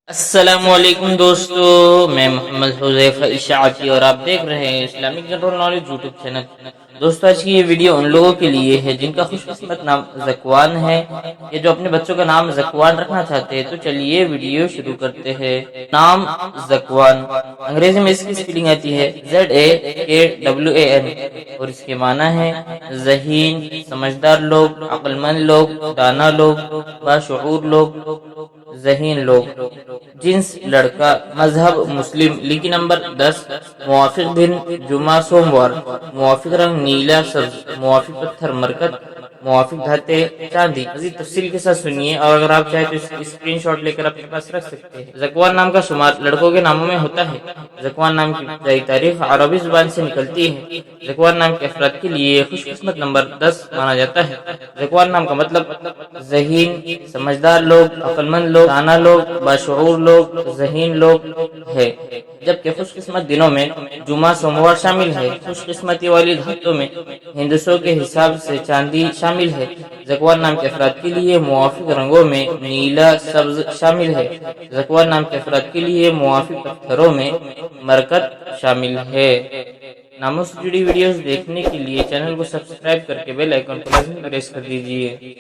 السلام علیکم دوستو، میں محمد حذیفہ اشاعتی اور آپ دیکھ رہے ہیں Islamic general knowledge YouTube channel. دوستو آج کی یہ ویڈیو ان لوگوں کے لیے ہے جن کا خوش قسمت نام زکوان ہے یا جو اپنے بچوں کا نام زکوان رکھنا چاہتے ہیں۔ تو چلیے ویڈیو شروع کرتے ہیں۔ نام زکوان، انگریزی میں اس کی سپیلنگ آتی ہے ZAKWAN اور اس کے معنی ہے ذہین، سمجھدار لوگ، عقل مند لوگ، دانا لوگ، باشعور لوگ، ذہین لوگ۔ جنس لڑکا، مذہب مسلم، لکی نمبر 10، موافق دن جمعہ سوموار، موافق رنگ نیلا سبز، موافق پتھر مرکت، موافق دھاتے چاندی۔ مزید تفصیل کے ساتھ سنیے اور اگر آپ چاہیں تو اس اسکرین شاٹ لے کر اپنے پاس رکھ سکتے ہیں۔ زکوان نام کا شمار لڑکوں کے ناموں میں ہوتا ہے۔ زکوان نام کی ابتدائی تاریخ عربی زبان سے نکلتی ہے۔ زکوان نام کے افراد کے لیے خوش قسمت نمبر 10 مانا جاتا ہے۔ زکوان نام کا مطلب ذہین، سمجھدار لوگ، عقل مند لوگ، دانا لوگ، باشعور لوگ، ذہین لوگ ہے، جبکہ خوش قسمت دنوں میں جمعہ سوموار شامل ہے۔ خوش قسمتی والی دھاتوں میں ہندسوں کے حساب سے چاندی شامل ہے۔ زکوان نام کے افراد کے لیے موافق رنگوں میں نیلا سبز شامل ہے۔ زکوان نام کے افراد کے لیے موافق پتھروں میں مرکت شامل ہے۔ ناموں سے جڑی ویڈیوز دیکھنے کے لیے چینل کو سبسکرائب کر کے بیل آئیکن کو لازمی پریس کر دیجیے۔